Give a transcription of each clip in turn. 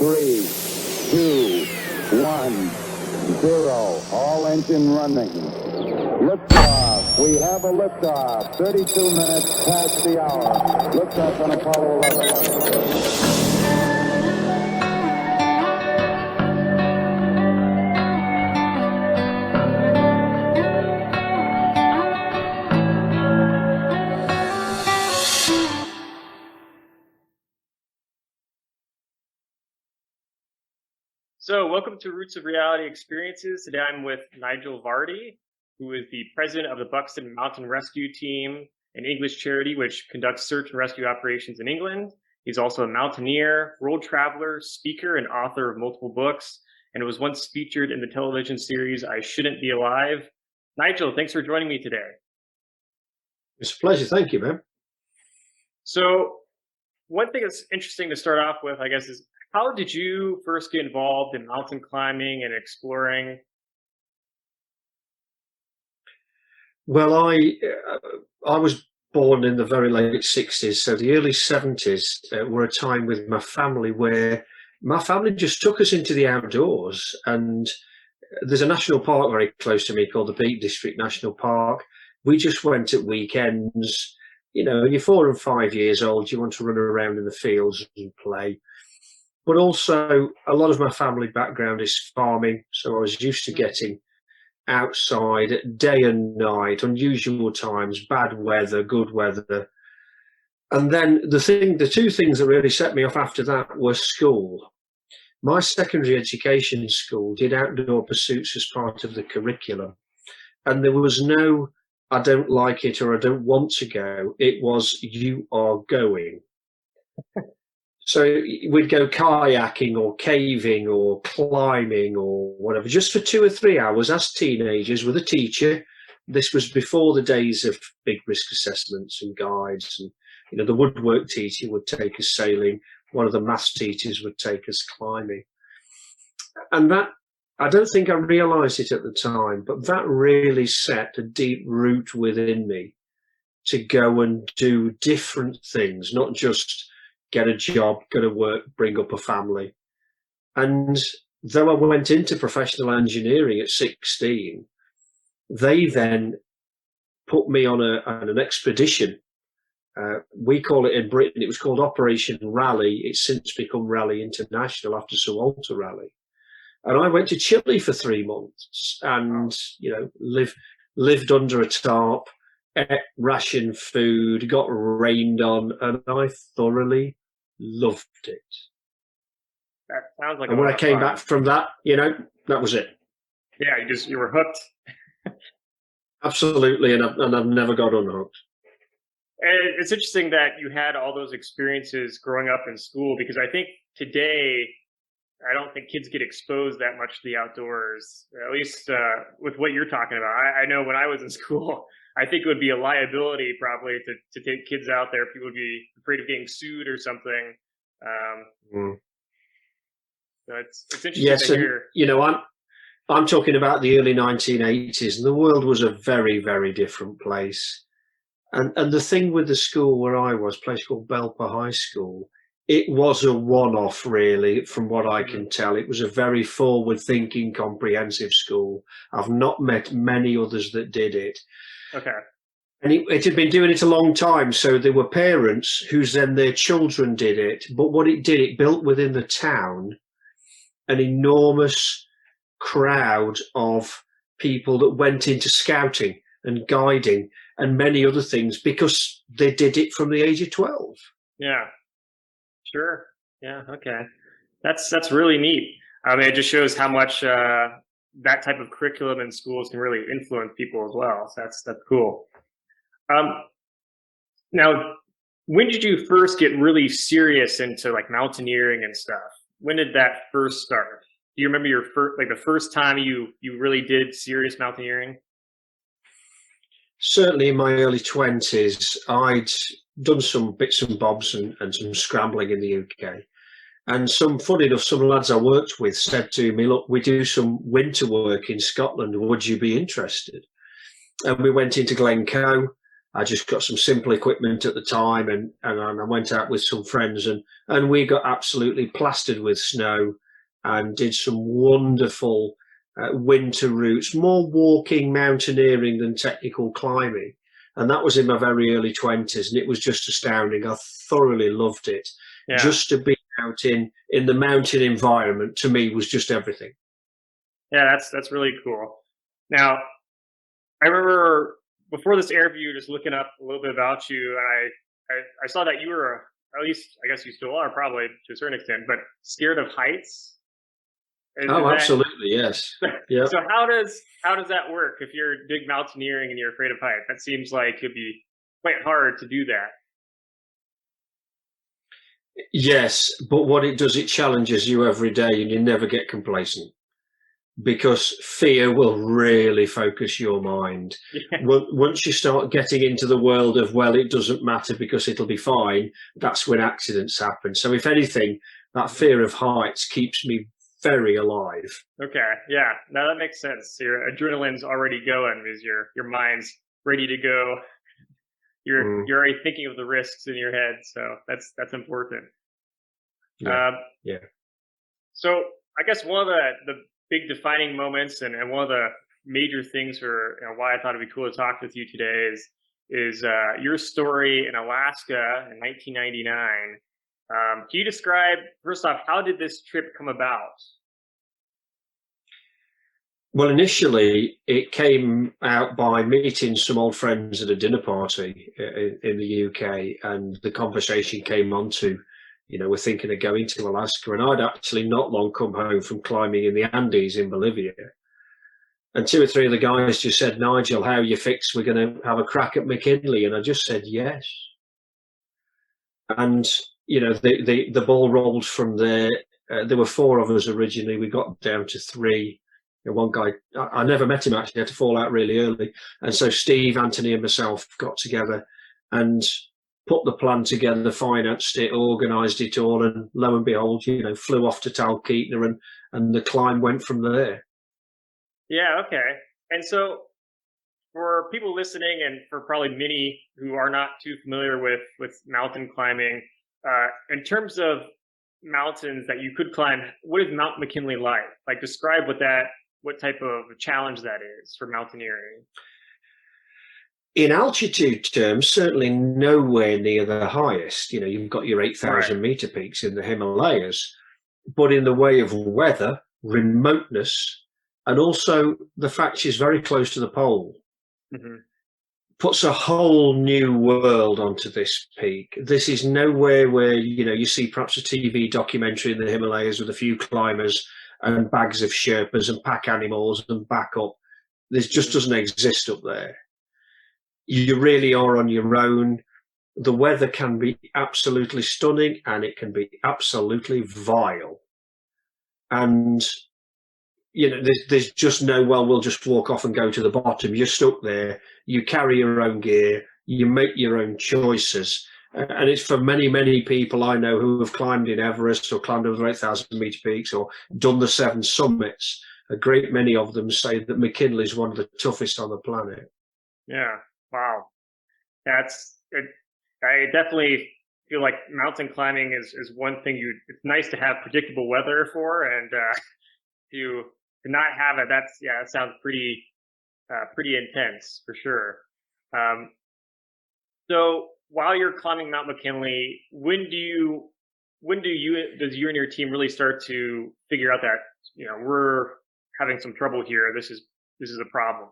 3, 2, 1, 0. All engine running. Liftoff. We have a liftoff. 32 minutes past the hour. Liftoff on Apollo 11. So, welcome to Roots of Reality Experiences. Today I'm with Nigel Vardy, who is the president of the Buxton Mountain Rescue Team, an English charity which conducts search and rescue operations in England. He's also a mountaineer, world traveler, speaker, and author of multiple books, and was once featured in the television series I Shouldn't Be Alive. Nigel, thanks for joining me today. It's a pleasure. Thank you, man. So, one thing that's interesting to start off with, I guess, is how did you first get involved in mountain climbing and exploring? Well, I was born in the very late 60s, so the early 70s were a time with my family where my family just took us into the outdoors. And there's a national park very close to me called the Peak District National Park. We just went at weekends. You know, when you're 4 and 5 years old, you want to run around in the fields and play. But also, a lot of my family background is farming, so I was used to getting outside day and night, unusual times, bad weather, good weather. And then the two things that really set me off after that were school. My secondary education school did outdoor pursuits as part of the curriculum, and there was no I don't like it or I don't want to go. It was you are going. So we'd go kayaking or caving or climbing or whatever, just for 2 or 3 hours as teenagers with a teacher. This was before the days of big risk assessments and guides. And, you know, the woodwork teacher would take us sailing. One of the maths teachers would take us climbing. And that, I don't think I realised it at the time, but that really set a deep root within me to go and do different things, not just get a job, go to work, bring up a family. And though I went into professional engineering at 16, they then put me on an expedition. We call it in Britain, it was called Operation Raleigh. It's since become Raleigh International after Sir Walter Raleigh. And I went to Chile for 3 months and, you know, lived under a tarp, ate ration food, got rained on, and I thoroughly loved it. That sounds like. And when I came back from that, you know, that was it. Yeah, you were hooked. Absolutely, and I've never got unhooked. And it's interesting that you had all those experiences growing up in school, because I think today, I don't think kids get exposed that much to the outdoors, at least with what you're talking about. I know when I was in school, I think it would be a liability probably to take kids out there. People would be afraid of getting sued or something. So it's interesting to hear. You know, I'm talking about the early 1980s, and the world was a very, very different place. And the thing with the school where I was, a place called Belper High School, it was a one-off, really, from what I can tell. It was a very forward-thinking, comprehensive school. I've not met many others that did it. Okay. And it had been doing it a long time, so there were parents whose then their children did it. But what it did, it built within the town an enormous crowd of people that went into scouting and guiding and many other things because they did it from the age of 12. Yeah. Sure. Yeah. Okay. That's really neat. I mean, it just shows how much that type of curriculum in schools can really influence people as well. So that's cool. Now, when did you first get really serious into like mountaineering and stuff? When did that first start? Do you remember your the first time you really did serious mountaineering? Certainly in my early 20s, I'd done some bits and bobs and some scrambling in the UK. And funny enough, some lads I worked with said to me, look, we do some winter work in Scotland. Would you be interested? And we went into Glencoe I just got some simple equipment at the time, and I went out with some friends, and we got absolutely plastered with snow and did some wonderful winter routes, more walking, mountaineering than technical climbing. And that was in my very early 20s, and it was just astounding. I thoroughly loved it. Yeah. Just to be out in the mountain environment, to me, was just everything. Yeah, that's really cool. Now, I remember before this interview, just looking up a little bit about you, and I saw that you were, at least I guess you still are, probably to a certain extent, but scared of heights. Absolutely, yes. Yeah. So how does that work if you're big mountaineering and you're afraid of heights? That seems like it'd be quite hard to do that. Yes, but what it does, it challenges you every day, and you never get complacent, because fear will really focus your mind. Yeah. Once you start getting into the world of, well, it doesn't matter because it'll be fine, that's when accidents happen. So if anything, that fear of heights keeps me very alive. Okay, yeah, now that makes sense. Your adrenaline's already going because your mind's ready to go. You're already thinking of the risks in your head, so that's important. Yeah. So I guess one of the big defining moments and one of the major things for why I thought it'd be cool to talk with you today is your story in Alaska in 1999. Can you describe, first off, how did this trip come about? Well, initially, it came out by meeting some old friends at a dinner party in the UK, and the conversation came on to, we're thinking of going to Alaska, and I'd actually not long come home from climbing in the Andes in Bolivia. And two or three of the guys just said, "Nigel, how are you fixed? We're going to have a crack at McKinley." And I just said, yes. And, the ball rolled from there. There were four of us originally. We got down to three. One guy, I never met him actually, had to fall out really early. And so Steve, Anthony and myself got together and put the plan together, financed it, organised it all, and lo and behold, flew off to Talkeetna, and the climb went from there. Yeah, okay. And so for people listening, and for probably many who are not too familiar with mountain climbing, in terms of mountains that you could climb, what is Mount McKinley like? Like, describe what type of challenge that is for mountaineering. In altitude terms, certainly nowhere near the highest. You've got your 8,000 meter peaks in the Himalayas, but in the way of weather, remoteness, and also the fact she's very close to the pole, puts a whole new world onto this peak. This is nowhere where, you see perhaps a TV documentary in the Himalayas with a few climbers and bags of Sherpas and pack animals and backup. This just doesn't exist up there. You really are on your own. The weather can be absolutely stunning and it can be absolutely vile. And, there's just no, well, we'll just walk off and go to the bottom. You're stuck there. You carry your own gear. You make your own choices. And it's for many, many people I know who have climbed in Everest or climbed over 8,000 meter peaks or done the 7 summits. A great many of them say that McKinley is one of the toughest on the planet. Yeah. Wow. That's it. I definitely feel like mountain climbing is one thing it's nice to have predictable weather for, and to not have it, that sounds pretty intense for sure. So while you're climbing Mount McKinley, when does you and your team really start to figure out that we're having some trouble here? This is a problem.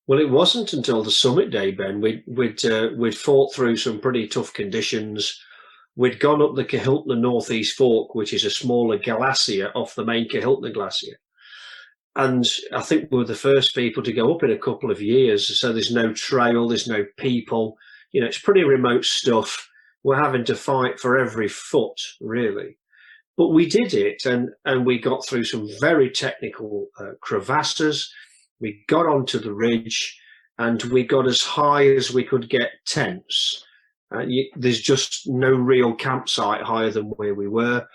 Well, it wasn't until the summit day, Ben. We'd fought through some pretty tough conditions. We'd gone up the Kahiltna Northeast Fork, which is a smaller glacier off the main Kahiltna Glacier. And I think we were the first people to go up in a couple of years. So there's no trail, there's no people. It's pretty remote stuff. We're having to fight for every foot, really. But we did it, and we got through some very technical crevasses. We got onto the ridge, and we got as high as we could get tents. There's just no real campsite higher than where we were.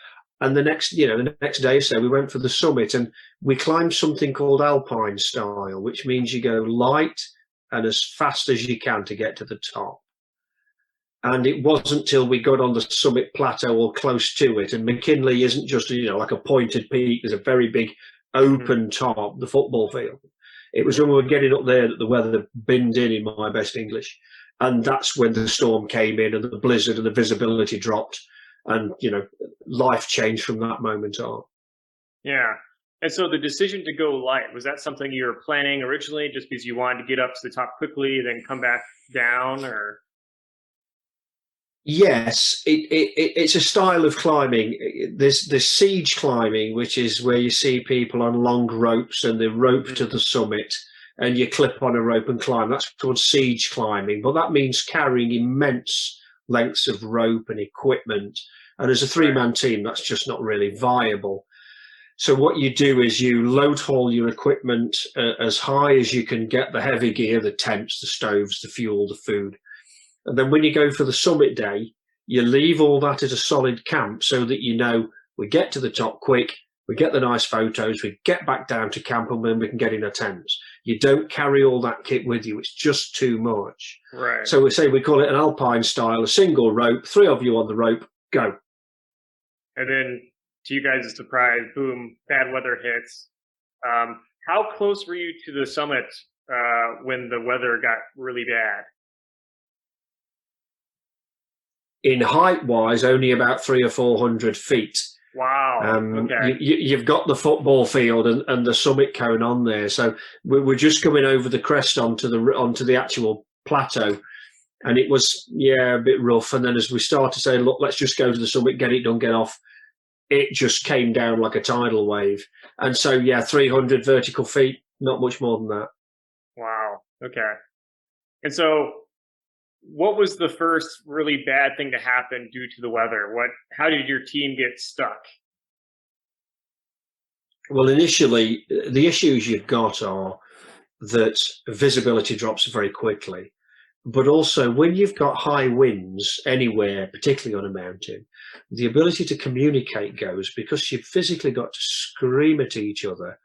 And the next day or so, we went for the summit, and we climbed something called alpine style, which means you go light and as fast as you can to get to the top. And it wasn't till we got on the summit plateau or close to it, and McKinley isn't just, like a pointed peak, there's a very big open top, the football field. It was when we were getting up there that the weather binned in my best English. And that's when the storm came in and the blizzard and the visibility dropped. And, life changed from that moment on. Yeah. And so the decision to go light, was that something you were planning originally just because you wanted to get up to the top quickly, then come back down, or? Yes, it's a style of climbing. There's siege climbing, which is where you see people on long ropes and they rope to the summit and you clip on a rope and climb. That's called siege climbing, but that means carrying immense lengths of rope and equipment. And as a three-man team, that's just not really viable. So what you do is you load haul your equipment as high as you can get, the heavy gear, the tents, the stoves, the fuel, the food. And then when you go for the summit day, you leave all that at a solid camp so that we get to the top quick, we get the nice photos, we get back down to camp, and then we can get in our tents. You don't carry all that kit with you. It's just too much. Right. So we call it an alpine style, a single rope, 3 of you on the rope, go. And then, to you guys' surprise, boom, bad weather hits. How close were you to the summit when the weather got really bad? In height-wise, only about 300 or 400 feet. Wow. Okay. You've got the football field and the summit cone on there, so we're just coming over the crest onto the actual plateau, and it was a bit rough. And then as we started to say, look, let's just go to the summit, get it done, get off, it just came down like a tidal wave. And so 300 vertical feet, not much more than that. Wow. Okay. And so, what was the first really bad thing to happen due to the weather? How did your team get stuck? Well, initially, the issues you've got are that visibility drops very quickly, but also when you've got high winds anywhere, particularly on a mountain, the ability to communicate goes, because you've physically got to scream at each other,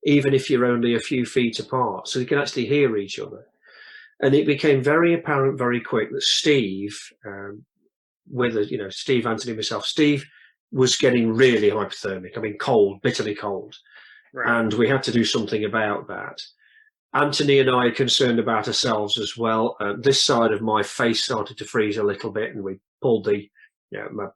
even if you're only a few feet apart, so you can actually hear each other. And it became very apparent very quick that Steve, Steve, Anthony, myself, Steve was getting really hypothermic. I mean, cold, bitterly cold. Right. And we had to do something about that. Anthony and I are concerned about ourselves as well. This side of my face started to freeze a little bit, and we pulled my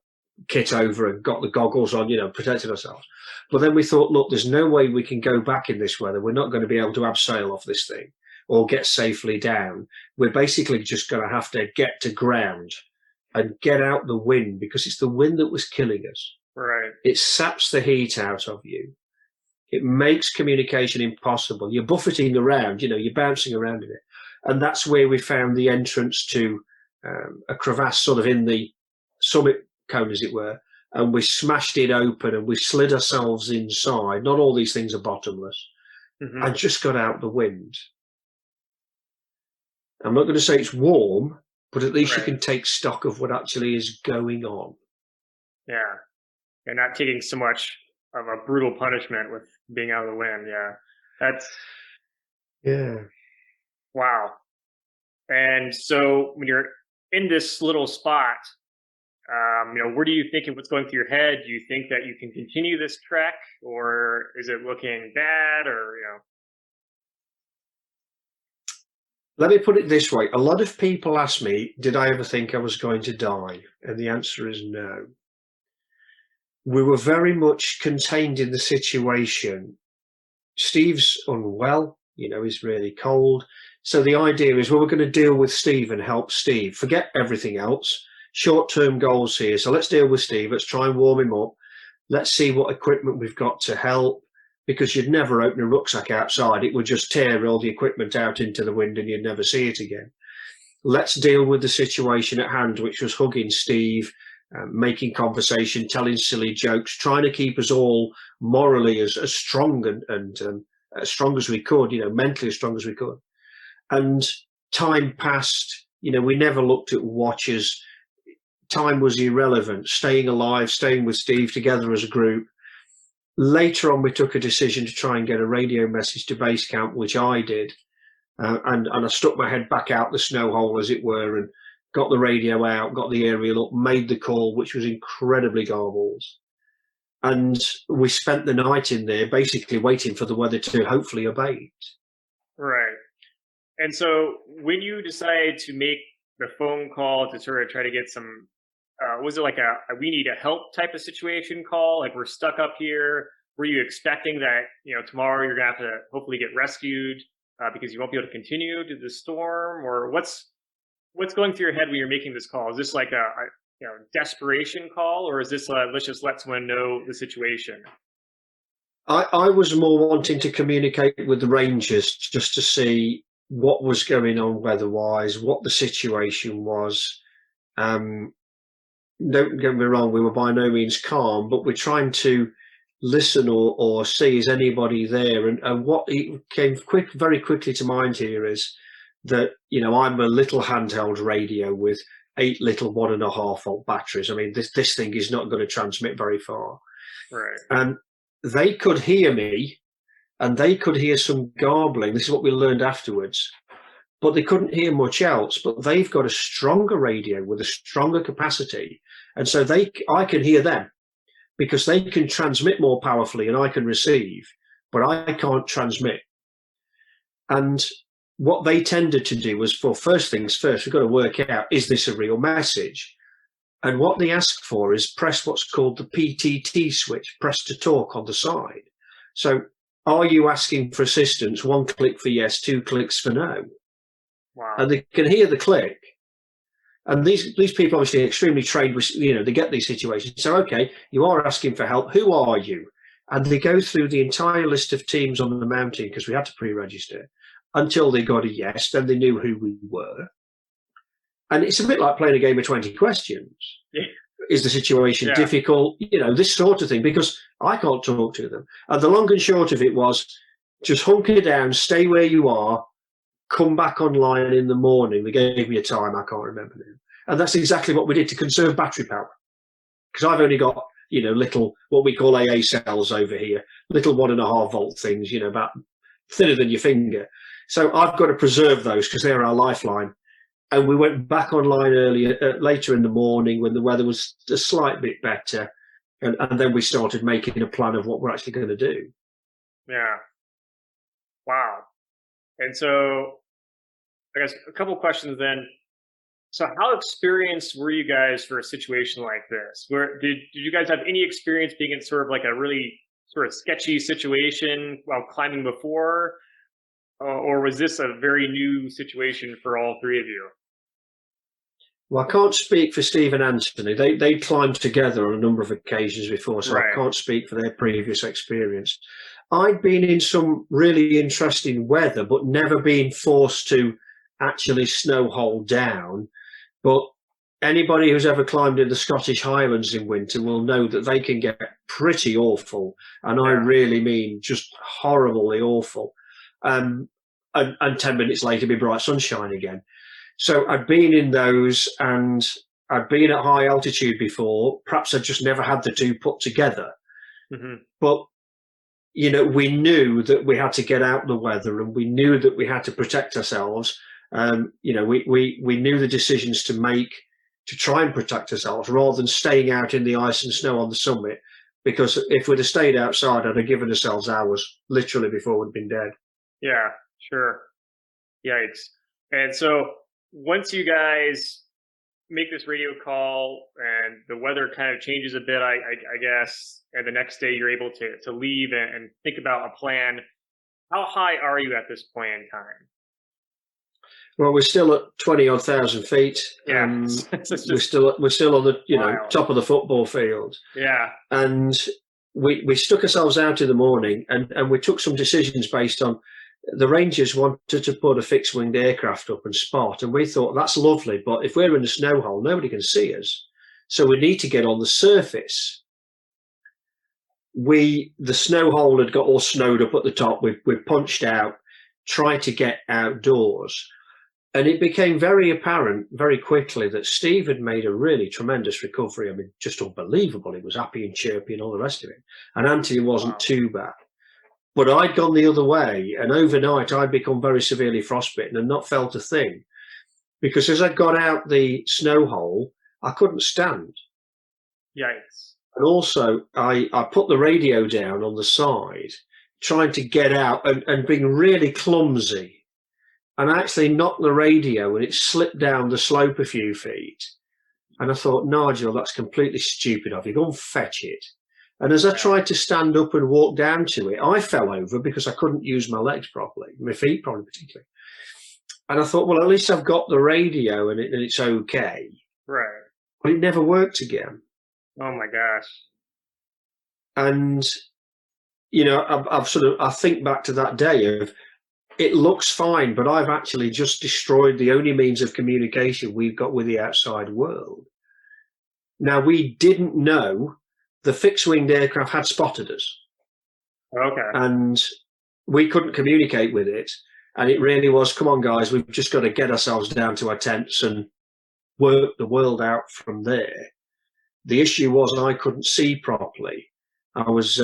kit over and got the goggles on, protected ourselves. But then we thought, look, there's no way we can go back in this weather. We're not going to be able to abseil off this thing or get safely down. We're basically just going to have to get to ground and get out the wind, because it's the wind that was killing us. Right. It saps the heat out of you. It makes communication impossible. You're buffeting around, you're bouncing around in it. And that's where we found the entrance to a crevasse sort of in the summit cone, as it were. And we smashed it open and we slid ourselves inside. Not all these things are bottomless. And just got out the wind. I'm not going to say it's warm, but at least you can take stock of what actually is going on. Yeah. You're not taking so much of a brutal punishment with being out of the wind. Yeah. Wow. And so when you're in this little spot, where do you think of what's going through your head? Do you think that you can continue this trek, or is it looking bad, or, Let me put it this way. A lot of people ask me, did I ever think I was going to die? And the answer is no. We were very much contained in the situation. Steve's unwell, he's really cold. So the idea is, we're going to deal with Steve and help Steve. Forget everything else. Short-term goals here. So let's deal with Steve. Let's try and warm him up. Let's see what equipment we've got to help. Because you'd never open a rucksack outside. It would just tear all the equipment out into the wind and you'd never see it again. Let's deal with the situation at hand, which was hugging Steve, making conversation, telling silly jokes, trying to keep us all morally as strong and as strong as we could, mentally as strong as we could. And time passed. We never looked at watches. Time was irrelevant. Staying alive, staying with Steve together as a group. Later on, we took a decision to try and get a radio message to base camp, which I did. and I stuck my head back out the snow hole, as it were, and got the radio out, got the aerial up, made the call, which was incredibly garbled. And we spent the night in there basically waiting for the weather to hopefully abate. Right. And so when you decided to make the phone call to sort of try to get some, was it like a we need a help type of situation call? Like, we're stuck up here. Were you expecting that, tomorrow you're going to have to hopefully get rescued because you won't be able to continue to the storm? Or what's going through your head when you're making this call? Is this like a desperation call, or is this let's just let someone know the situation? I was more wanting to communicate with the Rangers just to see what was going on weather-wise, what the situation was. Don't get me wrong, we were by no means calm, but we're trying to listen or see is anybody there. And what came very quickly to mind here is that, I'm a little handheld radio with 8 little 1.5 volt batteries. I mean, this thing is not going to transmit very far. Right. And they could hear me, and they could hear some garbling. This is what we learned afterwards. But they couldn't hear much else. But they've got a stronger radio with a stronger capacity. And so I can hear them because they can transmit more powerfully and I can receive, but I can't transmit. And what they tended to do was, for first things first, we've got to work out, is this a real message? And what they ask for is press what's called the PTT switch, press to talk on the side. So are you asking for assistance? 1 click for yes, 2 clicks for no. Wow. And they can hear the click. And these people obviously extremely trained, they get these situations. So, okay, you are asking for help. Who are you? And they go through the entire list of teams on the mountain, because we had to pre-register, until they got a yes. Then they knew who we were. And it's a bit like playing a game of 20 questions. Yeah. Is the situation difficult? This sort of thing, because I can't talk to them. And the long and short of it was, just hunker down, stay where you are, come back online in the morning. They gave me a time, I can't remember now. And that's exactly what we did to conserve battery power. Because I've only got, little, what we call AA cells over here, little 1.5 volt things, about thinner than your finger. So I've got to preserve those because they're our lifeline. And we went back online later in the morning when the weather was a slight bit better. And then we started making a plan of what we're actually going to do. Yeah. Wow. And so I guess a couple questions then. So how experienced were you guys for a situation like this? Did you guys have any experience being in sort of like a really sort of sketchy situation while climbing before? Or was this a very new situation for all three of you? Well, I can't speak for Steve and Anthony. They climbed together on a number of occasions before, so right. I can't speak for their previous experience. I'd been in some really interesting weather, but never been forced to actually snow hole down. But anybody who's ever climbed in the Scottish Highlands in winter will know that they can get pretty awful. And I really mean just horribly awful. And 10 minutes later, be bright sunshine again. So I'd been in those, and I'd been at high altitude before. Perhaps I'd just never had the two put together. Mm-hmm. But, we knew that we had to get out the weather, and we knew that we had to protect ourselves. We knew the decisions to make to try and protect ourselves rather than staying out in the ice and snow on the summit. Because if we'd have stayed outside, I'd have given ourselves hours literally before we'd been dead. Yeah, sure. Yikes. And so once you guys make this radio call and the weather kind of changes a bit, I guess, and the next day you're able to leave and think about a plan, how high are you at this point in time? Well, we're still at 20-odd thousand feet. Yeah, we're still on the top of the football field. Yeah, and we stuck ourselves out in the morning, and we took some decisions based on the Rangers wanted to put a fixed-winged aircraft up and spot, and we thought that's lovely, but if we're in a snow hole, nobody can see us, so we need to get on the surface. The snow hole had got all snowed up at the top. We punched out, tried to get outdoors. And it became very apparent very quickly that Steve had made a really tremendous recovery. I mean, just unbelievable. He was happy and chirpy and all the rest of it. And Anthony wasn't too bad. But I'd gone the other way, and overnight I'd become very severely frostbitten and not felt a thing. Because as I got out the snow hole, I couldn't stand. Yikes. And also, I put the radio down on the side, trying to get out and being really clumsy. And I actually knocked the radio and it slipped down the slope a few feet. And I thought, Nigel, that's completely stupid of you. Go and fetch it. And as I tried to stand up and walk down to it, I fell over because I couldn't use my legs properly, my feet probably particularly. And I thought, well, at least I've got the radio and it's okay. Right. But it never worked again. Oh my gosh. And, I think back to that day of, it looks fine, but I've actually just destroyed the only means of communication we've got with the outside world. Now, we didn't know the fixed-winged aircraft had spotted us. Okay. And we couldn't communicate with it. And it really was, come on, guys, we've just got to get ourselves down to our tents and work the world out from there. The issue was I couldn't see properly. I was,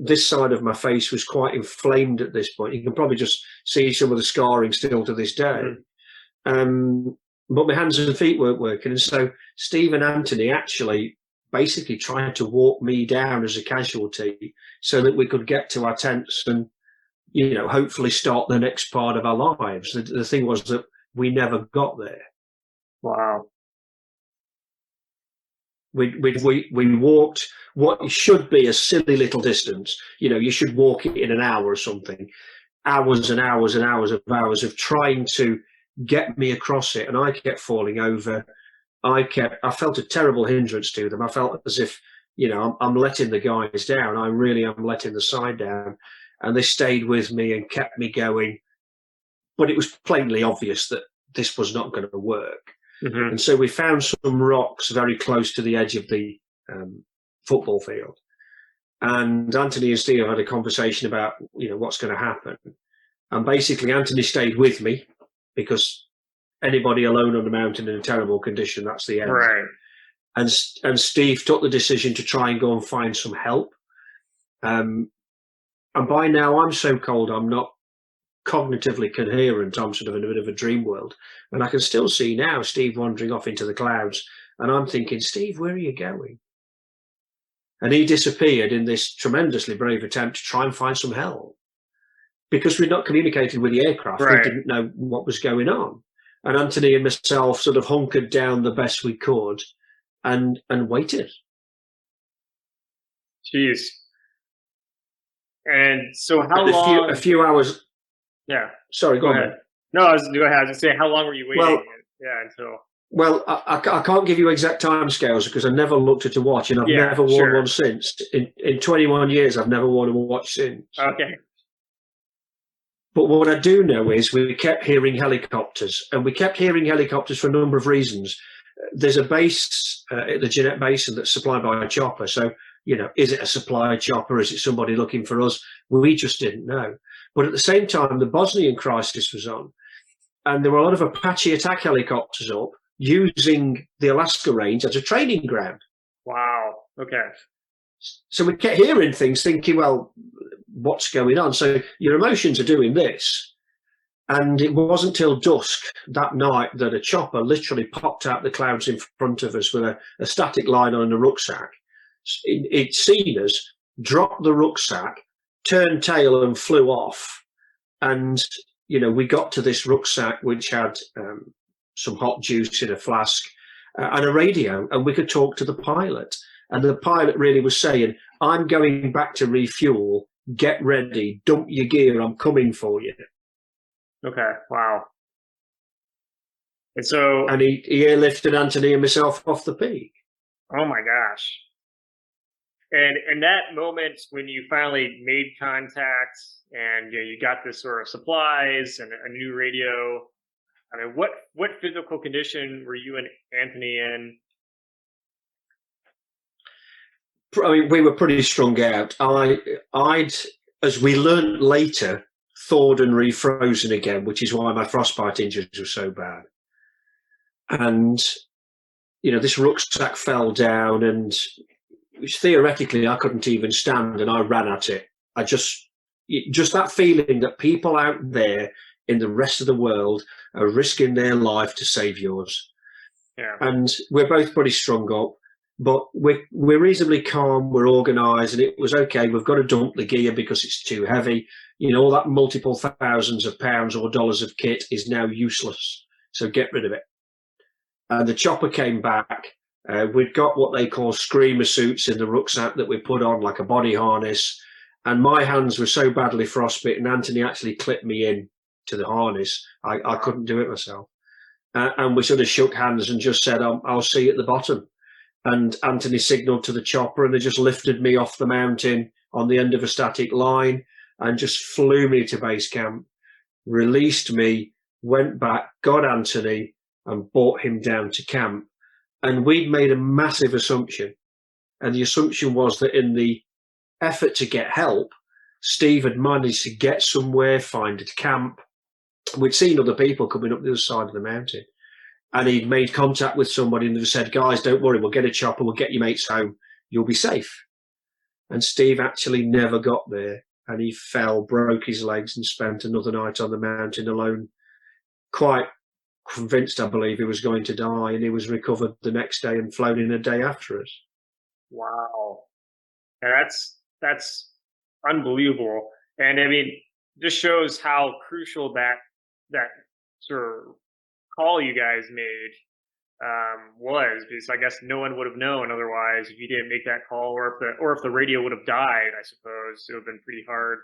this side of my face was quite inflamed at this point. You can probably just see some of the scarring still to this day. But my hands and feet weren't working. And so Steve and Anthony actually basically tried to walk me down as a casualty so that we could get to our tents and, hopefully start the next part of our lives. The thing was that we never got there. Wow. We walked what should be a silly little distance. You should walk it in an hour or something. Hours and hours and hours of trying to get me across it, and I kept falling over. I felt a terrible hindrance to them. I felt as if, I'm letting the guys down. I really am letting the side down. And they stayed with me and kept me going. But it was plainly obvious that this was not going to work. Mm-hmm. And so we found some rocks very close to the edge of the football field. And Anthony and Steve had a conversation about, what's going to happen. And basically Anthony stayed with me because anybody alone on the mountain in a terrible condition, that's the end. Right. And Steve took the decision to try and go and find some help. And by now I'm so cold, I'm not cognitively coherent. I'm sort of in a bit of a dream world. And I can still see now Steve wandering off into the clouds. And I'm thinking, Steve, where are you going? And he disappeared in this tremendously brave attempt to try and find some help. Because we'd not communicated with the aircraft. Right. We didn't know what was going on. And Anthony and myself sort of hunkered down the best we could and waited. Jeez. And so how long? A few hours. Yeah. Sorry, go ahead. No, go ahead. I was just saying, how long were you waiting? Well, until. Well, I can't give you exact timescales because I never looked at a watch, and I've never worn one since. In 21 years, I've never worn a watch since. Okay. But what I do know is we kept hearing helicopters, and we kept hearing helicopters for a number of reasons. There's a base at the Jeannette Basin that's supplied by a chopper. So, is it a supply chopper? Is it somebody looking for us? We just didn't know. But at the same time, the Bosnian crisis was on, and there were a lot of Apache attack helicopters up using the Alaska range as a training ground. Wow. Okay. So we kept hearing things, thinking, well, what's going on? So your emotions are doing this. And it wasn't till dusk that night that a chopper literally popped out the clouds in front of us with a static line on a rucksack. It'd seen us, dropped the rucksack, turned tail and flew off. And, we got to this rucksack, which had some hot juice in a flask and a radio, and we could talk to the pilot. And the pilot really was saying, I'm going back to refuel. Get ready. Dump your gear. I'm coming for you. Okay. Wow. And he airlifted Anthony and myself off the peak. Oh my gosh. And in that moment when you finally made contact and you got this sort of supplies and a new radio, I mean, what physical condition were you and Anthony in? I mean, we were pretty strung out. I'd, as we learned later, thawed and refrozen again, which is why my frostbite injuries were so bad. And, this rucksack fell down, and theoretically I couldn't even stand, and I ran at it. I just just that feeling that people out there in the rest of the world are risking their life to save yours. Yeah. And we're both pretty strung up, but we're reasonably calm, we're organised, and it was okay. We've got to dump the gear because it's too heavy. All that multiple thousands of pounds or dollars of kit is now useless, so get rid of it. And the chopper came back. We'd got what they call screamer suits in the rucksack that we put on, like a body harness. And my hands were so badly frostbitten, Anthony actually clipped me in to the harness. I couldn't do it myself. And we sort of shook hands and just said, I'll see you at the bottom. And Anthony signalled to the chopper, and they just lifted me off the mountain on the end of a static line and just flew me to base camp, released me, went back, got Anthony, and brought him down to camp. And we'd made a massive assumption. And the assumption was that in the effort to get help, Steve had managed to get somewhere, find a camp. We'd seen other people coming up the other side of the mountain. And he'd made contact with somebody and they said, guys, don't worry, we'll get a chopper, we'll get your mates home, you'll be safe. And Steve actually never got there. And he fell, broke his legs, and spent another night on the mountain alone, quite convinced, I believe, he was going to die. And he was recovered the next day and flown in a day after us. Wow. Yeah, that's unbelievable. And I mean, just shows how crucial that sort of call you guys made was, because I guess no one would have known otherwise if you didn't make that call, or if the radio would have died. I suppose it would have been pretty hard.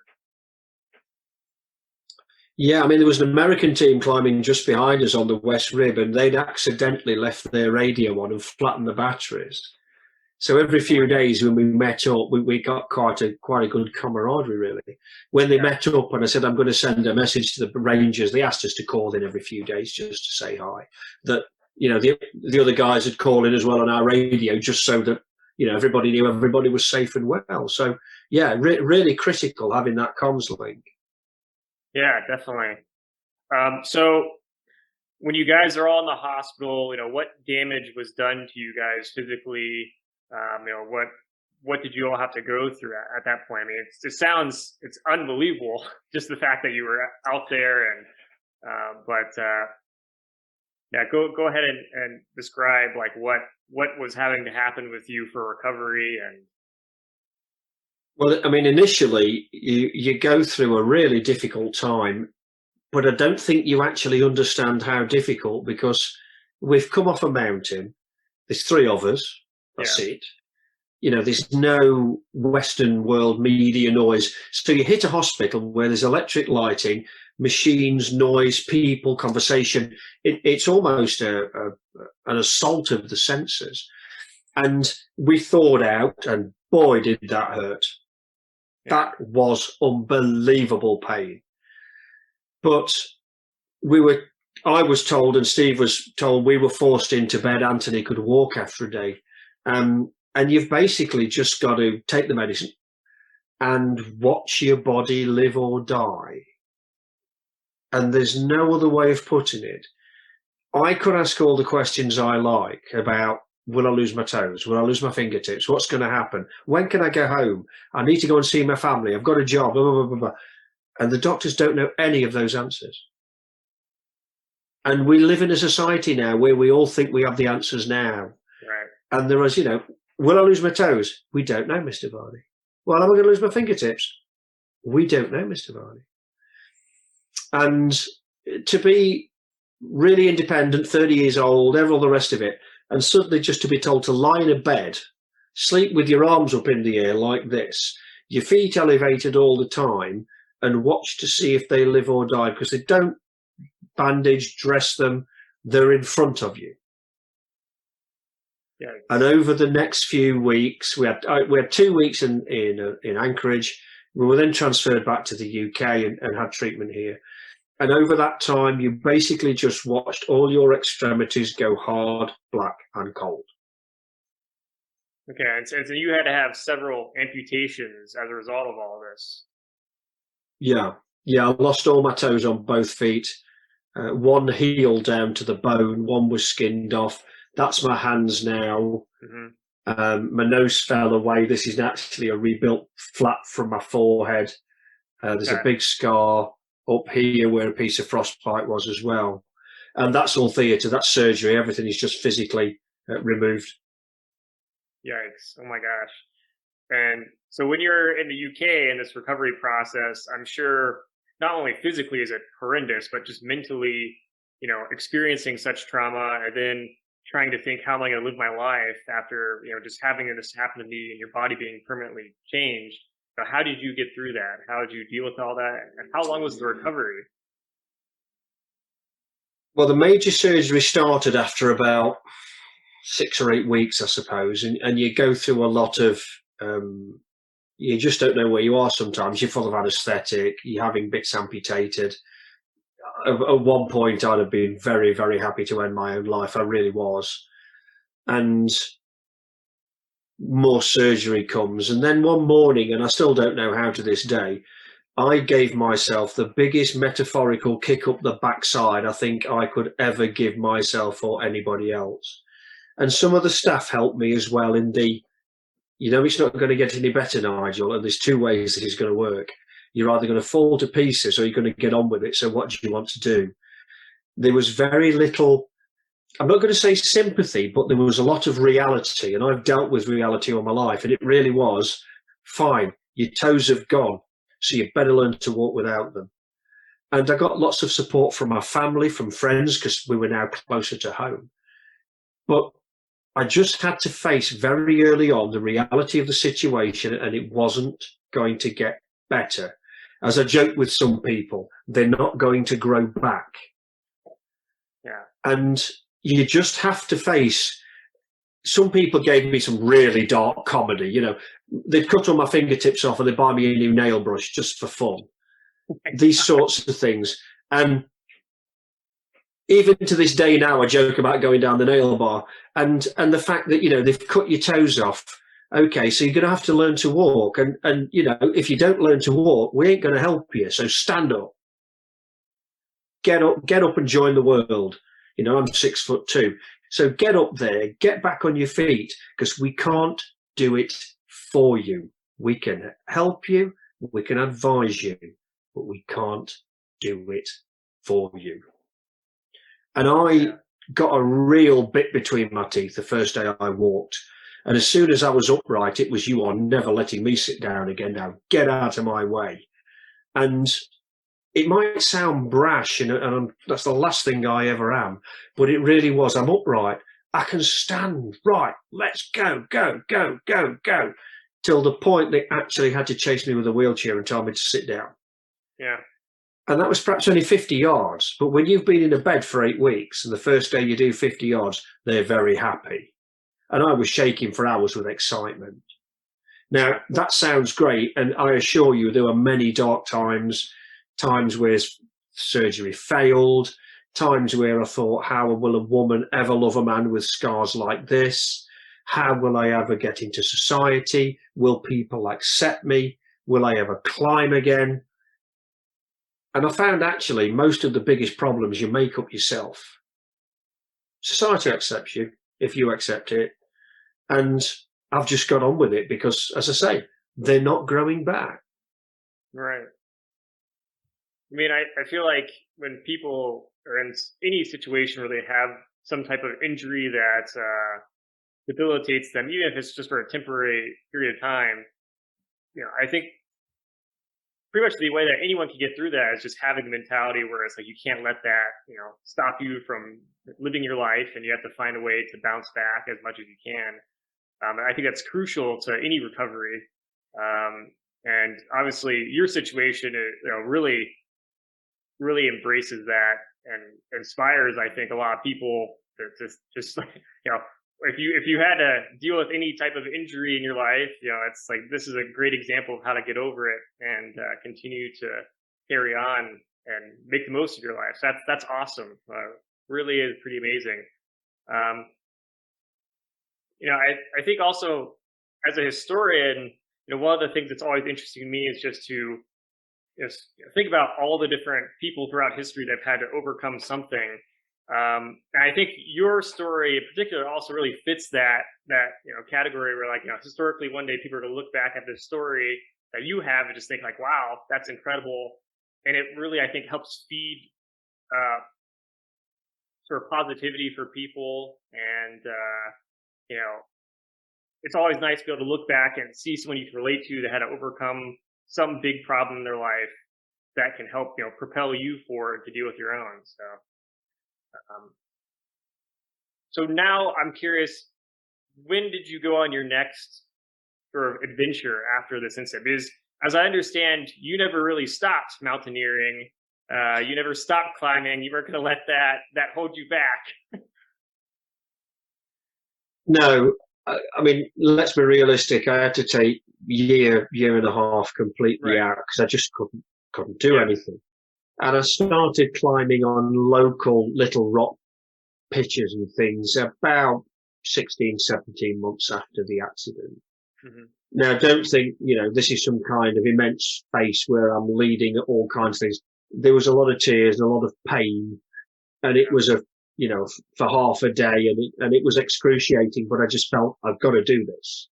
Yeah, I mean, there was an American team climbing just behind us on the West Rib, and they'd accidentally left their radio on and flattened the batteries. So every few days when we met up, we got quite a good camaraderie, really. When they met up and I said, I'm going to send a message to the Rangers, they asked us to call in every few days just to say hi. That, the other guys had called in as well on our radio, just so that, everybody knew everybody was safe and well. So, yeah, really critical having that comms link. Yeah, definitely. So when you guys are all in the hospital, what damage was done to you guys physically? What did you all have to go through at that point? I mean, it's unbelievable, just the fact that you were out there, and go ahead and describe like what was having to happen with you for recovery. And well, I mean, initially you go through a really difficult time, but I don't think you actually understand how difficult, because we've come off a mountain. There's three of us. That's it. There's no Western world media noise. So you hit a hospital where there's electric lighting, machines, noise, people, conversation. It's almost an assault of the senses. And we thawed out, and boy, did that hurt. That was unbelievable pain. But I was told, and Steve was told, we were forced into bed. Anthony could walk after a day. And you've basically just got to take the medicine and watch your body live or die. And there's no other way of putting it. I could ask all the questions I like about, will I lose my toes? Will I lose my fingertips? What's going to happen? When can I go home? I need to go and see my family. I've got a job, blah, blah, blah, blah. And the doctors don't know any of those answers. And we live in a society now where we all think we have the answers now. Right. And there is, will I lose my toes? We don't know, Mr. Vardy. Well, am I going to lose my fingertips? We don't know, Mr. Vardy. And to be really independent, 30 years old, all the rest of it, and suddenly just to be told to lie in a bed, sleep with your arms up in the air like this, your feet elevated all the time, and watch to see if they live or die, because they don't bandage, dress them, they're in front of you. Yeah. And over the next few weeks, we had 2 weeks in Anchorage. We were then transferred back to the UK and had treatment here. And over that time, you basically just watched all your extremities go hard, black, and cold. Okay, and so you had to have several amputations as a result of all this. Yeah, I lost all my toes on both feet. One heel down to the bone, one was skinned off. That's my hands now. Mm-hmm. My nose fell away. This is actually a rebuilt flap from my forehead. There's Okay. a big scar up here where a piece of frostbite was as well. And that's all theatre, that's surgery. Everything is just physically removed. Yikes. Oh my gosh. And so when you're in the UK in this recovery process, I'm sure not only physically is it horrendous, but just mentally, experiencing such trauma and then trying to think, how am I going to live my life after, just having this happen to me and your body being permanently changed. So how did you get through that? How did you deal with all that? And how long was the recovery? Well, the major surgery started after about 6 or 8 weeks, I suppose, and you go through a lot of you just don't know where you are sometimes. You're full of anaesthetic, you're having bits amputated. At one point, I'd have been very, very happy to end my own life. I really was. And more surgery comes. And then one morning, and I still don't know how to this day, I gave myself the biggest metaphorical kick up the backside I think I could ever give myself or anybody else. And some of the staff helped me as well in the, it's not going to get any better, Nigel, and there's two ways that it's going to work. You're either going to fall to pieces or you're going to get on with it. So what do you want to do? There was very little, I'm not going to say sympathy, but there was a lot of reality. And I've dealt with reality all my life. And it really was, fine, your toes have gone, so you better learn to walk without them. And I got lots of support from my family, from friends, because we were now closer to home. But I just had to face very early on the reality of the situation, and it wasn't going to get better. As I joke with some people, they're not going to grow back. Yeah. And you just have to face, some people gave me some really dark comedy. They'd cut all my fingertips off and they'd buy me a new nail brush just for fun. These sorts of things. And even to this day now, I joke about going down the nail bar and the fact that, they've cut your toes off. Okay, so you're going to have to learn to walk. And if you don't learn to walk, we ain't going to help you. So stand up. Get up and join the world. I'm 6'2". So get up there, get back on your feet, because we can't do it for you. We can help you, we can advise you, but we can't do it for you. And I got a real bit between my teeth the first day I walked. And as soon as I was upright, it was, you are never letting me sit down again now. Get out of my way. And it might sound brash, and that's the last thing I ever am, but it really was. I'm upright. I can stand. Right, let's go, go, go, go, go. Till the point they actually had to chase me with a wheelchair and tell me to sit down. Yeah. And that was perhaps only 50 yards. But when you've been in a bed for 8 weeks and the first day you do 50 yards, they're very happy. And I was shaking for hours with excitement. Now, that sounds great. And I assure you, there were many dark times where surgery failed, times where I thought, how will a woman ever love a man with scars like this? How will I ever get into society? Will people accept me? Will I ever climb again? And I found actually most of the biggest problems you make up yourself. Society accepts you if you accept it. And I've just got on with it because, as I say, they're not growing back. Right. I mean, I feel like when people are in any situation where they have some type of injury that debilitates them, even if it's just for a temporary period of time, I think pretty much the way that anyone can get through that is just having the mentality where it's like you can't let that, stop you from living your life, and you have to find a way to bounce back as much as you can. And I think that's crucial to any recovery. And obviously, your situation, really, really embraces that and inspires, I think, a lot of people to just if you had to deal with any type of injury in your life, it's like this is a great example of how to get over it and continue to carry on and make the most of your life. So that's awesome. Really is pretty amazing. I think also as a historian, one of the things that's always interesting to me is just to think about all the different people throughout history that have had to overcome something. And I think your story in particular also really fits that category where, like, historically one day people are going to look back at this story that you have and just think like, wow, that's incredible. And it really, I think, helps feed uh, sort of positivity for people. And, you know, it's always nice to be able to look back and see someone you can relate to that had to overcome some big problem in their life that can help, propel you forward to deal with your own. Um, so now I'm curious, when did you go on your next sort of adventure after this incident? Because as I understand, you never really stopped mountaineering. You never stopped climbing. You weren't going to let that hold you back. No, I mean, let's be realistic. I had to take year and a half completely out because I just couldn't do anything. And I started climbing on local little rock pitches and things about 16, 17 months after the accident. Mm-hmm. Now, don't think, this is some kind of immense face where I'm leading at all kinds of things. There was a lot of tears and a lot of pain, and it was for half a day, and it was excruciating, but I just felt I've got to do this.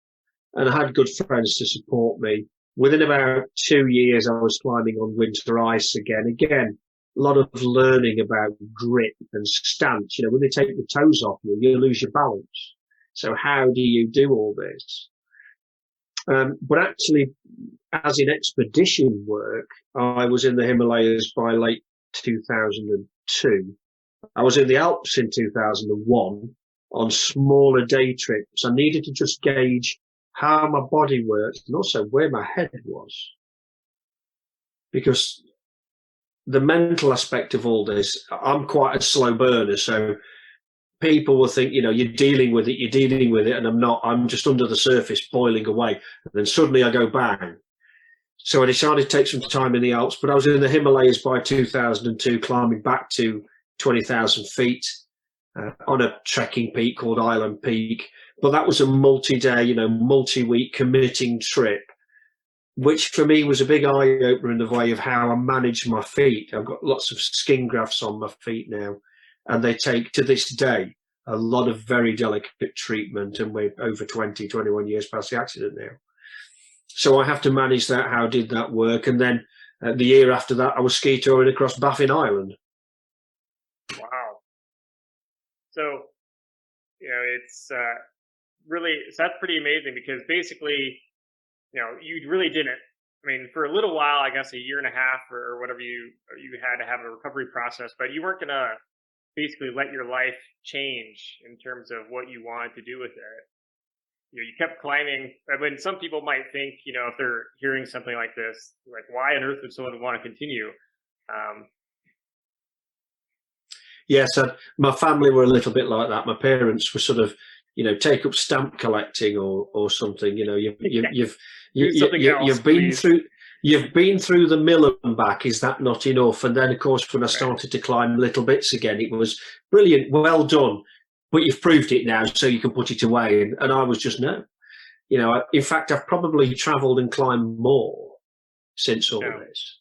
And I had good friends to support me. Within about 2 years, I was climbing on winter ice again. Again, a lot of learning about grip and stance. When they take the toes off you, you lose your balance. So how do you do all this? But actually, as in expedition work, I was in the Himalayas by late 2002. I was in the Alps in 2001 on smaller day trips. I needed to just gauge how my body worked and also where my head was. Because the mental aspect of all this, I'm quite a slow burner. So people will think, you're dealing with it, and I'm not. I'm just under the surface boiling away. And then suddenly I go bang. So I decided to take some time in the Alps, but I was in the Himalayas by 2002, climbing back to 20,000 feet on a trekking peak called Island Peak. But that was a multi-day, multi-week committing trip, which for me was a big eye-opener in the way of how I manage my feet. I've got lots of skin grafts on my feet now, and they take, to this day, a lot of very delicate treatment, and we're over 20, 21 years past the accident now. So I have to manage that. How did that work? And then the year after that, I was ski touring across Baffin Island. Wow. So, it's really, so that's pretty amazing, because basically, you really didn't. I mean, for a little while, I guess a year and a half or whatever, you had to have a recovery process, but you weren't going to basically let your life change in terms of what you wanted to do with it. You kept climbing. I mean, some people might think, if they're hearing something like this, like, why on earth would someone want to continue? Yes, my family were a little bit like that. My parents were sort of, take up stamp collecting or something. You've been through the mill and back. Is that not enough? And then, of course, when I started to climb little bits again, it was brilliant, well done. But you've proved it now, so you can put it away. And I was just no. In fact, I've probably travelled and climbed more since all this.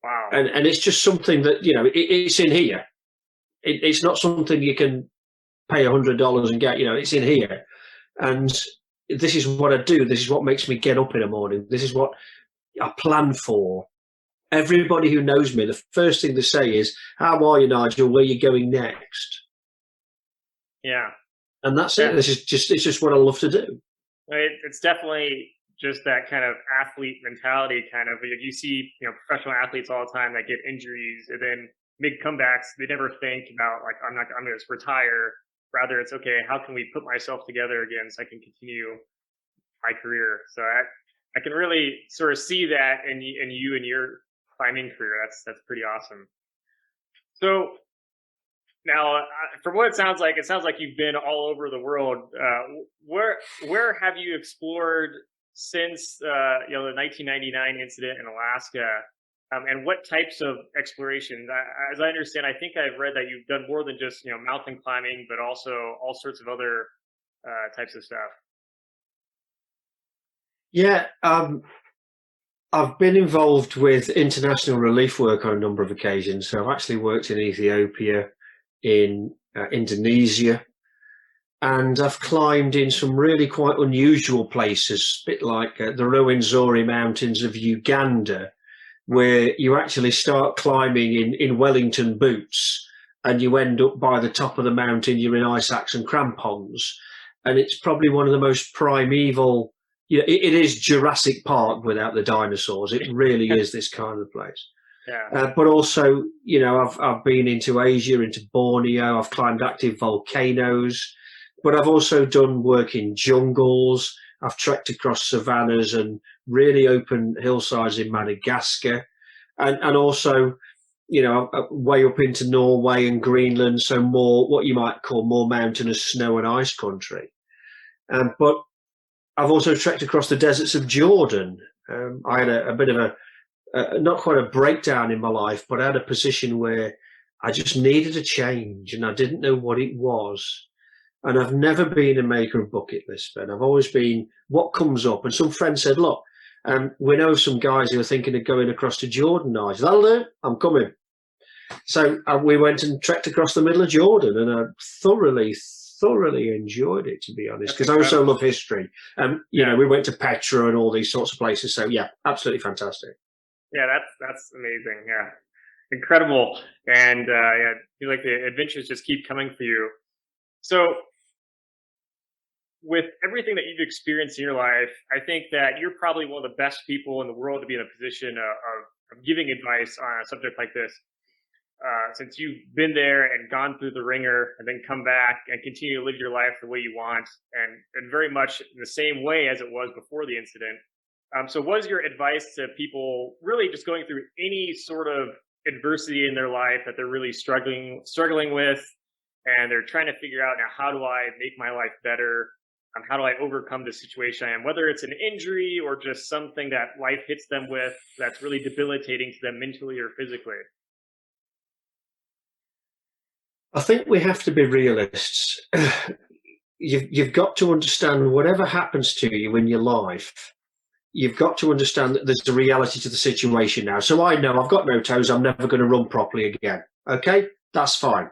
Wow. And it's just something that it's in here. It's not something you can pay $100 and get. It's in here, and this is what I do. This is what makes me get up in the morning. This is what I plan for. Everybody who knows me, the first thing they say is, "How are you, Nigel? Where are you going next?" Yeah, and that's it. It's just what I love to do. It's definitely just that kind of athlete mentality. Kind of, you see, professional athletes all the time that get injuries and then make comebacks. They never think about, like, I'm going to just retire. Rather, it's okay. How can we put myself together again so I can continue my career? So I can really sort of see that in you and your climbing career. That's pretty awesome. So now, from what it sounds like you've been all over the world. Where have you explored since the 1999 incident in Alaska? And what types of exploration? As I understand, I think I've read that you've done more than just mountain climbing, but also all sorts of other types of stuff. Yeah, I've been involved with international relief work on a number of occasions. So I've actually worked in Ethiopia, in Indonesia, and I've climbed in some really quite unusual places, a bit like the Ruwenzori Mountains of Uganda, where you actually start climbing in Wellington boots, and you end up by the top of the mountain, you're in ice axe and crampons. And it's probably one of the most primeval, it is Jurassic Park without the dinosaurs. It really is this kind of place. Yeah. But also, I've been into Asia, into Borneo. I've climbed active volcanoes, but I've also done work in jungles. I've trekked across savannas and really open hillsides in Madagascar, and also, way up into Norway and Greenland. So more what you might call more mountainous snow and ice country. But I've also trekked across the deserts of Jordan. I had a bit of not quite a breakdown in my life, but I had a position where I just needed a change and I didn't know what it was. And I've never been a maker of bucket lists, Ben. I've always been what comes up. And some friends said, look, we know some guys who are thinking of going across to Jordan, Nigel. That'll do. I'm coming. So we went and trekked across the middle of Jordan, and I thoroughly enjoyed it, to be honest, because I also love history. We went to Petra and all these sorts of places. So, yeah, absolutely fantastic. Yeah, that's amazing. Yeah, incredible. And I feel like the adventures just keep coming for you. So, with everything that you've experienced in your life, I think that you're probably one of the best people in the world to be in a position of giving advice on a subject like this. Since you've been there and gone through the ringer and then come back and continue to live your life the way you want, and very much in the same way as it was before the incident. So what is your advice to people really just going through any sort of adversity in their life that they're really struggling with, and they're trying to figure out, now, how do I make my life better? How do I overcome the situation I am, whether it's an injury or just something that life hits them with that's really debilitating to them mentally or physically? I think we have to be realists. You've got to understand whatever happens to you in your life, you've got to understand that there's a reality to the situation now. So I know I've got no toes, I'm never going to run properly again. Okay, that's fine.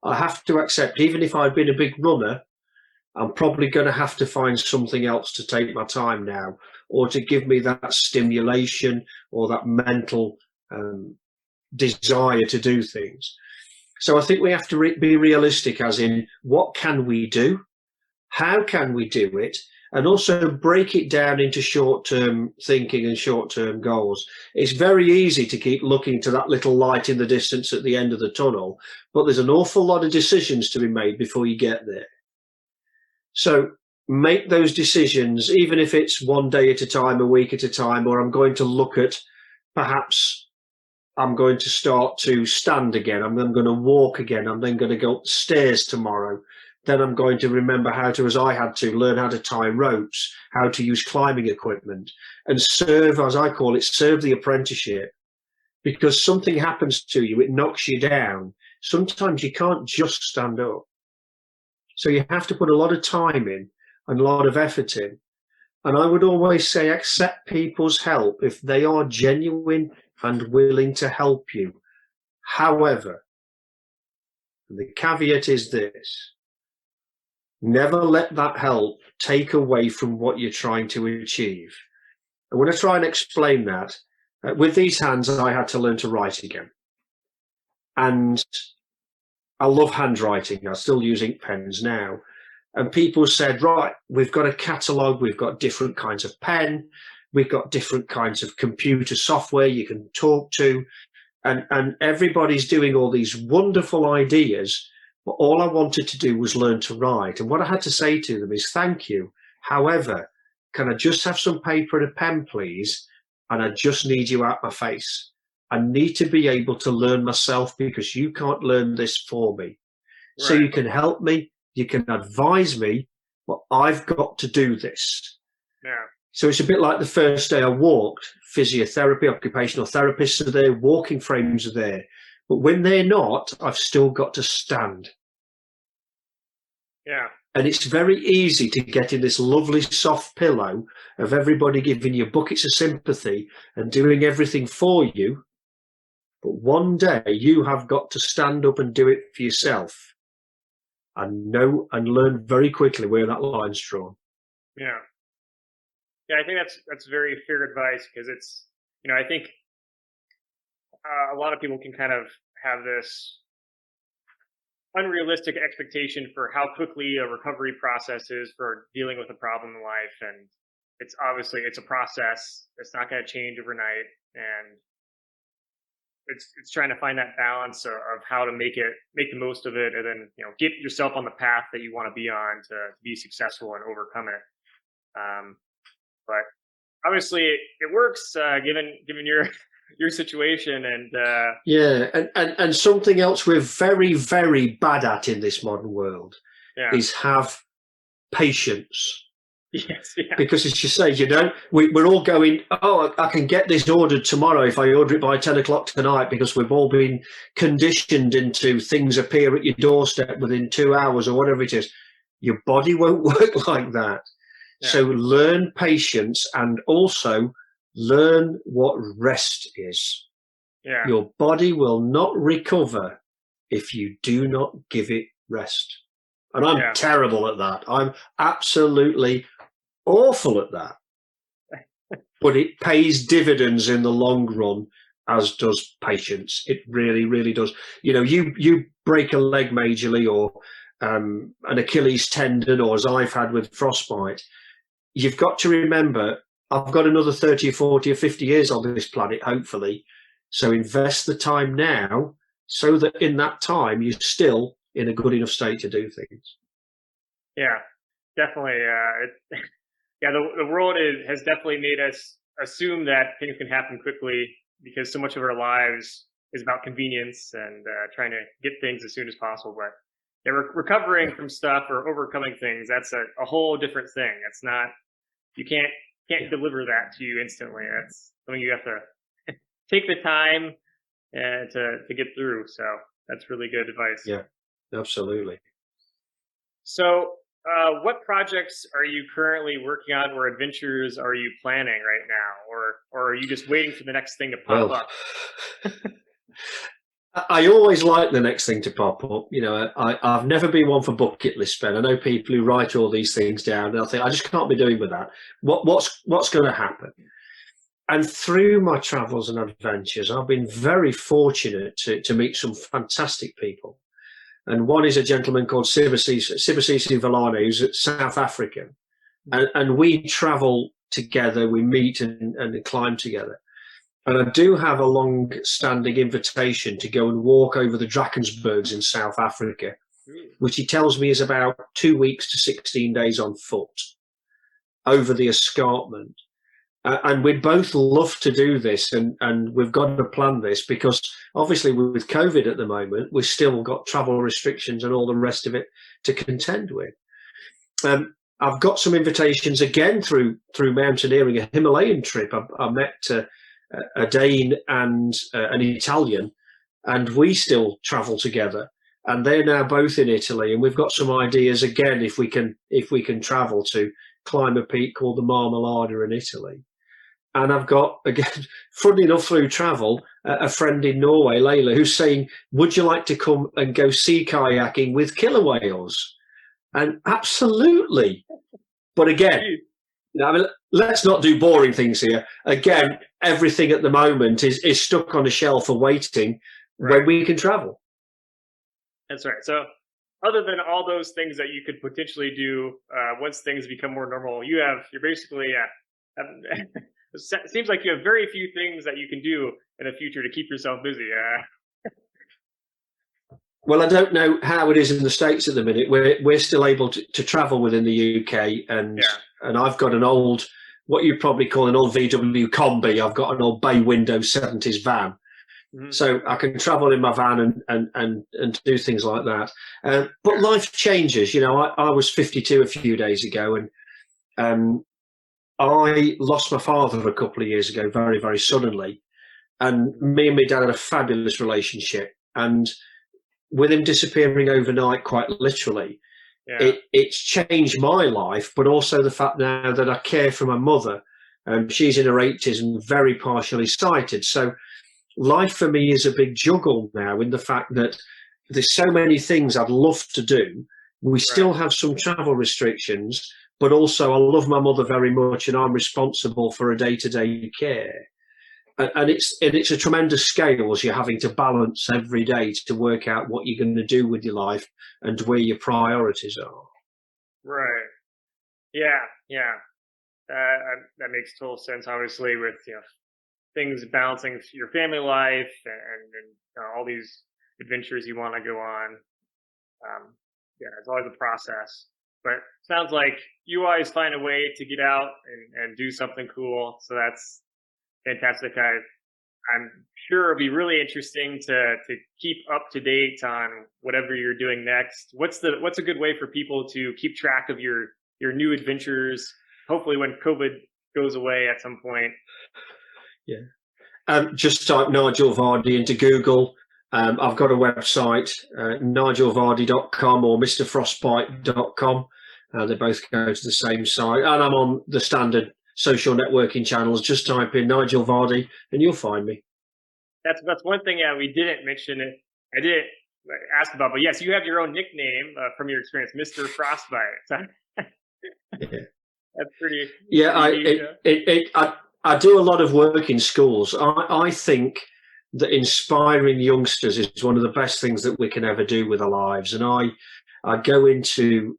I have to accept, even if I've been a big runner, I'm probably going to have to find something else to take my time now, or to give me that stimulation or that mental desire to do things. So I think we have to be realistic, as in, what can we do? How can we do it? And also break it down into short-term thinking and short-term goals. It's very easy to keep looking to that little light in the distance at the end of the tunnel, but there's an awful lot of decisions to be made before you get there. So make those decisions, even if it's one day at a time, a week at a time, or I'm going to look at, perhaps I'm going to start to stand again, I'm then going to walk again, I'm then going to go upstairs tomorrow. Then I'm going to remember how to, as I had to, learn how to tie ropes, how to use climbing equipment, and serve, as I call it, serve the apprenticeship. Because something happens to you, it knocks you down. Sometimes you can't just stand up. So you have to put a lot of time in and a lot of effort in. And I would always say, accept people's help if they are genuine and willing to help you. However, and the caveat is this: never let that help take away from what you're trying to achieve. And when I try and explain that, with these hands, I had to learn to write again. And I love handwriting. I still use ink pens now. And people said, right, we've got a catalogue, we've got different kinds of pen, we've got different kinds of computer software you can talk to. And everybody's doing all these wonderful ideas. But all I wanted to do was learn to write. And what I had to say to them is, thank you. However, can I just have some paper and a pen, please? And I just need you out my face. I need to be able to learn myself, because you can't learn this for me. Right. So you can help me, you can advise me, but I've got to do this. Yeah. So it's a bit like the first day I walked. Physiotherapy, occupational therapists are there, walking frames are there. But when they're not, I've still got to stand. Yeah. And it's very easy to get in this lovely soft pillow of everybody giving you buckets of sympathy and doing everything for you. But one day you have got to stand up and do it for yourself. and know and learn very quickly where that line's drawn. Yeah. Yeah, I think that's very fair advice, because it's, I think a lot of people can kind of have this unrealistic expectation for how quickly a recovery process is for dealing with a problem in life, and it's obviously it's a process. It's not going to change overnight, and it's trying to find that balance of how to make the most of it, and then get yourself on the path that you want to be on to be successful and overcome it. But obviously, it works given your situation, and and something else we're very, very bad at in this modern world is have patience. Yes, yeah. Because as you say, we're all going, oh, I can get this ordered tomorrow if I order it by 10 o'clock tonight, because we've all been conditioned into things appear at your doorstep within 2 hours or whatever it is. Your body won't work like that. Yeah. So learn patience, and also learn what rest is. Yeah. Your body will not recover if you do not give it rest. And I'm terrible at that. I'm absolutely awful at that. But it pays dividends in the long run, as does patience. It really, really does. You break a leg majorly, or an Achilles tendon, or as I've had with frostbite, you've got to remember, I've got another 30 or 40 or 50 years on this planet, hopefully. So invest the time now, so that in that time you're still in a good enough state to do things. Yeah, definitely. The world has definitely made us assume that things can happen quickly, because so much of our lives is about convenience and trying to get things as soon as possible. But recovering from stuff or overcoming things, that's a whole different thing. It's not, you can't deliver that to you instantly. That's something you have to take the time to get through. So that's really good advice. Yeah, absolutely. So what projects are you currently working on, or adventures are you planning right now, or are you just waiting for the next thing to pop up? I always like the next thing to pop up. I've never been one for bucket list, Ben. I know people who write all these things down, and I think I just can't be doing with that. What's going to happen? And through my travels and adventures, I've been very fortunate to meet some fantastic people. And one is a gentleman called Sibasisi Valane, who's South African. And we travel together, we meet and climb together. And I do have a long-standing invitation to go and walk over the Drakensbergs in South Africa, which he tells me is about 2 weeks to 16 days on foot over the escarpment. And we'd both love to do this, and we've got to plan this, because obviously with COVID at the moment, we've still got travel restrictions and all the rest of it to contend with. I've got some invitations again through mountaineering, a Himalayan trip. I met a Dane and an Italian, and we still travel together. And they're now both in Italy, and we've got some ideas again if we can travel to climb a peak called the Marmolada in Italy. And I've got, again, funny enough, through travel, a friend in Norway, Layla, who's saying, would you like to come and go sea kayaking with killer whales? And absolutely. But again, let's not do boring things here. Again, everything at the moment is stuck on a shelf awaiting when we can travel. That's right. So other than all those things that you could potentially do once things become more normal, you're basically it seems like you have very few things that you can do in the future to keep yourself busy. Well, I don't know how it is in the States at the minute. We're still able to travel within the UK, and I've got an old, what you probably call an old VW Combi. I've got an old bay window 70s van. Mm-hmm. So I can travel in my van and do things like that. But life changes. I was 52 a few days ago, and I lost my father a couple of years ago, very, very suddenly. And me and my dad had a fabulous relationship. And with him disappearing overnight, quite literally, it's changed my life, but also the fact now that I care for my mother. She's in her 80s and very partially sighted. So life for me is a big juggle now, in the fact that there's so many things I'd love to do, We still have some travel restrictions, but also I love my mother very much, and I'm responsible for her day-to-day care. And it's a tremendous scales you're having to balance every day to work out what you're going to do with your life and where your priorities are. Right. Yeah. Yeah. That makes total sense. Obviously, with things balancing your family life and all these adventures you want to go on. Yeah, it's always a process. But sounds like you always find a way to get out and do something cool. So that's fantastic. I'm sure it'll be really interesting to keep up to date on whatever you're doing next. What's a good way for people to keep track of your new adventures? Hopefully, when COVID goes away at some point. Yeah. Just type Nigel Vardy into Google. I've got a website, nigelvardy.com or mrfrostbite.com. They both go to the same site. And I'm on the standard social networking channels. Just type in Nigel Vardy and you'll find me. That's one thing we didn't mention. I didn't ask about, but yes, you have your own nickname from your experience, Mr. Frostbite. Yeah. That's pretty. Yeah, I do a lot of work in schools. I think that inspiring youngsters is one of the best things that we can ever do with our lives. And I go into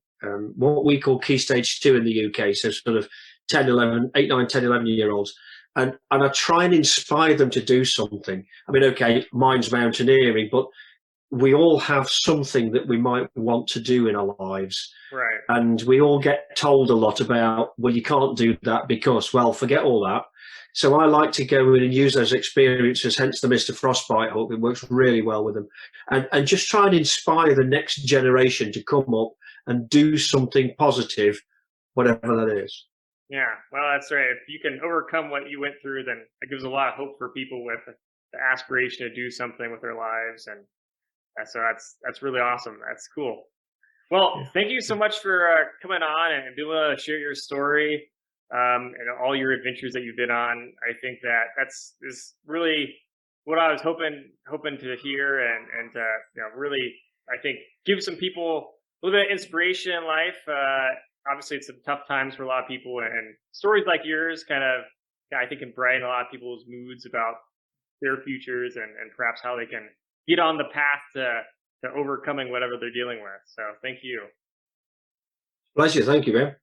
what we call Key Stage 2 in the UK, so sort of 8, 9, 10, 11-year-olds. And I try and inspire them to do something. I mean, okay, mine's mountaineering, but we all have something that we might want to do in our lives. Right. And we all get told a lot about, well, you can't do that because, well, forget all that. So I like to go in and use those experiences, hence the Mr. Frostbite hook. It works really well with them. And just try and inspire the next generation to come up and do something positive, whatever that is. Yeah, well, that's right. If you can overcome what you went through, then it gives a lot of hope for people with the aspiration to do something with their lives. And so that's really awesome. That's cool. Well, thank you so much for coming on and being able to share your story and all your adventures that you've been on. I think that is really what I was hoping to hear and really, I think, give some people a little bit of inspiration in life. Obviously, it's some tough times for a lot of people, and stories like yours kind of, I think, can brighten a lot of people's moods about their futures and perhaps how they can get on the path to overcoming whatever they're dealing with. So thank you. Pleasure. Thank you, man.